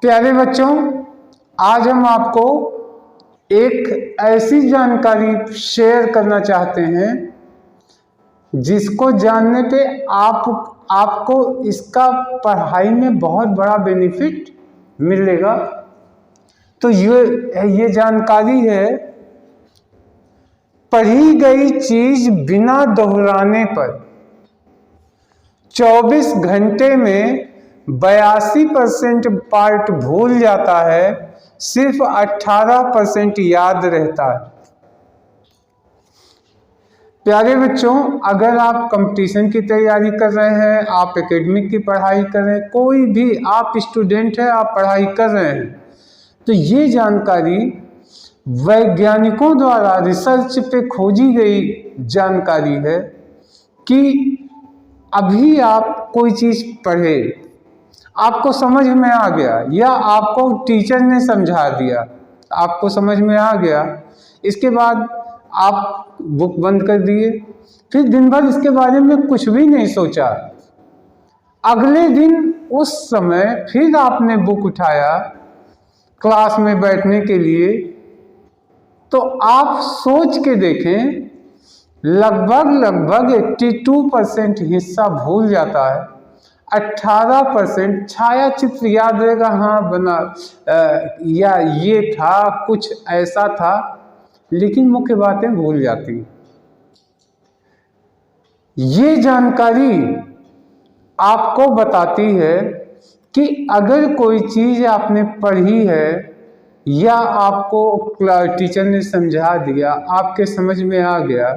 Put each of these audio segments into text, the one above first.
प्यारे बच्चों, आज हम आपको एक ऐसी जानकारी शेयर करना चाहते हैं जिसको जानने पे आपको इसका पढ़ाई में बहुत बड़ा बेनिफिट मिलेगा। तो ये जानकारी है, पढ़ी गई चीज बिना दोहराने पर 24 घंटे में 82% पार्ट भूल जाता है, सिर्फ 18% याद रहता है। प्यारे बच्चों, अगर आप कंपटीशन की तैयारी कर रहे हैं, आप एकेडमिक की पढ़ाई कर रहे हैं, कोई भी आप स्टूडेंट है, आप पढ़ाई कर रहे हैं, तो ये जानकारी वैज्ञानिकों द्वारा रिसर्च पे खोजी गई जानकारी है कि अभी आप कोई चीज़ पढ़े, आपको समझ में आ गया या आपको टीचर ने समझा दिया, आपको समझ में आ गया, इसके बाद आप बुक बंद कर दिए, फिर दिन भर इसके बारे में कुछ भी नहीं सोचा। अगले दिन उस समय फिर आपने बुक उठाया क्लास में बैठने के लिए, तो आप सोच के देखें, लगभग 82% हिस्सा भूल जाता है, 18% छाया चित्र याद रहेगा, हाँ बना या ये था, कुछ ऐसा था, लेकिन मुख्य बातें भूल जाती। ये जानकारी आपको बताती है कि अगर कोई चीज आपने पढ़ी है या आपको टीचर ने समझा दिया, आपके समझ में आ गया,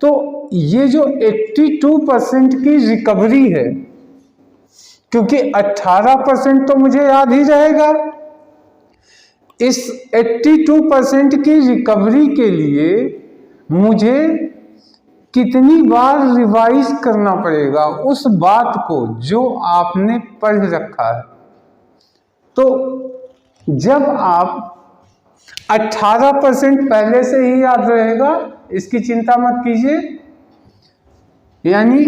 तो ये जो 82% की रिकवरी है, क्योंकि 18% तो मुझे याद ही रहेगा, इस 82% की रिकवरी के लिए मुझे कितनी बार रिवाइज करना पड़ेगा उस बात को जो आपने पढ़ रखा है। तो जब आप 18% पहले से ही याद रहेगा, इसकी चिंता मत कीजिए, यानी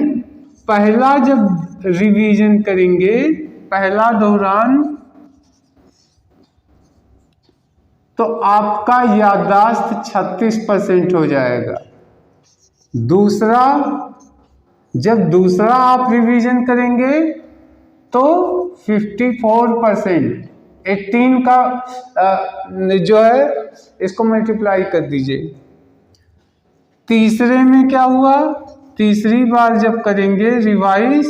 पहला जब रिवीजन करेंगे, पहला दोहरान, तो आपका याददाश्त 36% हो जाएगा। दूसरा, जब दूसरा आप रिवीजन करेंगे तो 54%, 18 का जो है इसको मल्टीप्लाई कर दीजिए। तीसरे में क्या हुआ, तीसरी बार जब करेंगे रिवाइज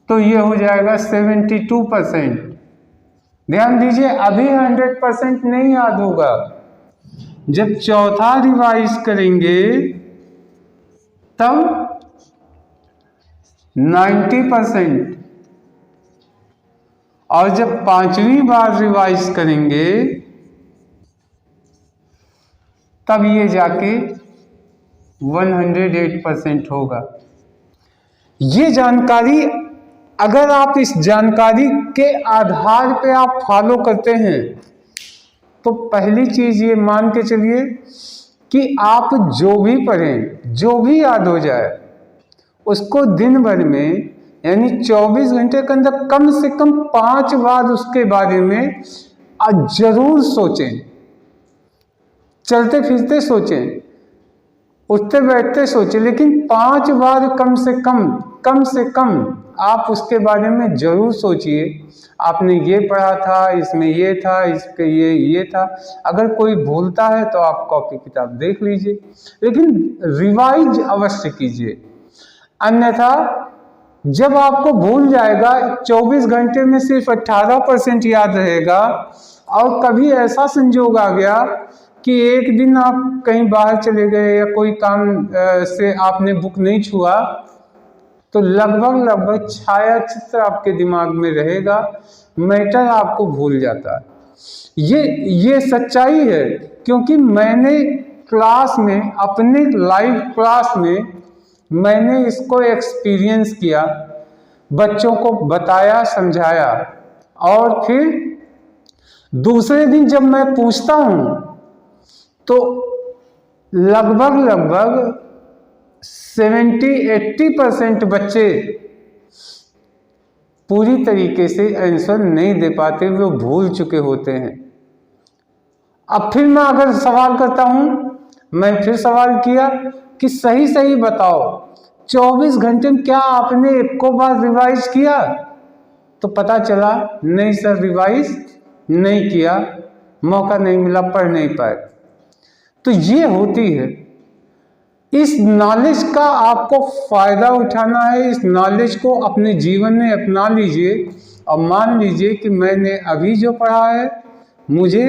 तो ये हो जाएगा 72%। ध्यान दीजिए, अभी 100% नहीं याद होगा। जब चौथा रिवाइज करेंगे तब 90%, और जब पांचवी बार रिवाइज करेंगे तब ये जाके 108% होगा। ये जानकारी, अगर आप इस जानकारी के आधार पे आप फॉलो करते हैं, तो पहली चीज ये मान के चलिए कि आप जो भी पढ़ें, जो भी याद हो जाए, उसको दिन भर में यानी 24 घंटे के अंदर कम से कम 5 बार उसके बारे में जरूर सोचें। चलते फिरते सोचें, उठते बैठते सोचें, लेकिन 5 बार कम से कम आप उसके बारे में जरूर सोचिए। आपने ये पढ़ा था, इसमें ये था, इसके ये था। अगर कोई भूलता है तो आप कॉपी किताब देख लीजिए, लेकिन रिवाइज अवश्य कीजिए, अन्यथा जब आपको भूल जाएगा, 24 घंटे में सिर्फ 18% याद रहेगा, और कभी ऐसा संजोग आ गया कि एक दिन आप कहीं बाहर चले गए या कोई काम से आपने बुक नहीं छुआ, तो लगभग छाया चित्र आपके दिमाग में रहेगा, मैटर आपको भूल जाता है। ये सच्चाई है, क्योंकि मैंने क्लास में, अपने लाइव क्लास में मैंने इसको एक्सपीरियंस किया, बच्चों को बताया, समझाया, और फिर दूसरे दिन जब मैं पूछता हूँ तो लगभग 70-80% बच्चे पूरी तरीके से आंसर नहीं दे पाते, वो भूल चुके होते हैं। अब फिर मैं अगर सवाल करता हूं, मैं फिर सवाल किया कि सही सही बताओ 24 घंटे में क्या आपने एको बार रिवाइज किया? तो पता चला नहीं सर, रिवाइज नहीं किया, मौका नहीं मिला, पढ़ नहीं पाए। तो ये होती है, इस नॉलेज का आपको फायदा उठाना है। इस नॉलेज को अपने जीवन में अपना लीजिए और मान लीजिए कि मैंने अभी जो पढ़ा है मुझे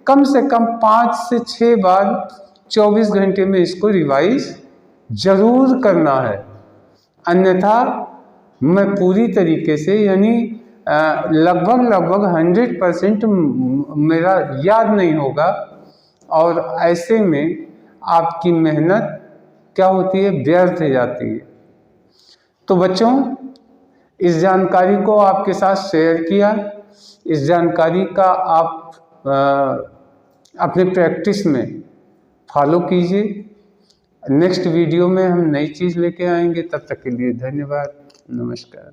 कम से कम 5 से 6 बार 24 घंटे में इसको रिवाइज जरूर करना है, अन्यथा मैं पूरी तरीके से यानी लगभग 100% मेरा याद नहीं होगा और ऐसे में आपकी मेहनत क्या होती है, व्यर्थ हो जाती है। तो बच्चों, इस जानकारी को आपके साथ शेयर किया, इस जानकारी का आप अपने प्रैक्टिस में फॉलो कीजिए। नेक्स्ट वीडियो में हम नई चीज़ लेके आएंगे, तब तक के लिए धन्यवाद, नमस्कार।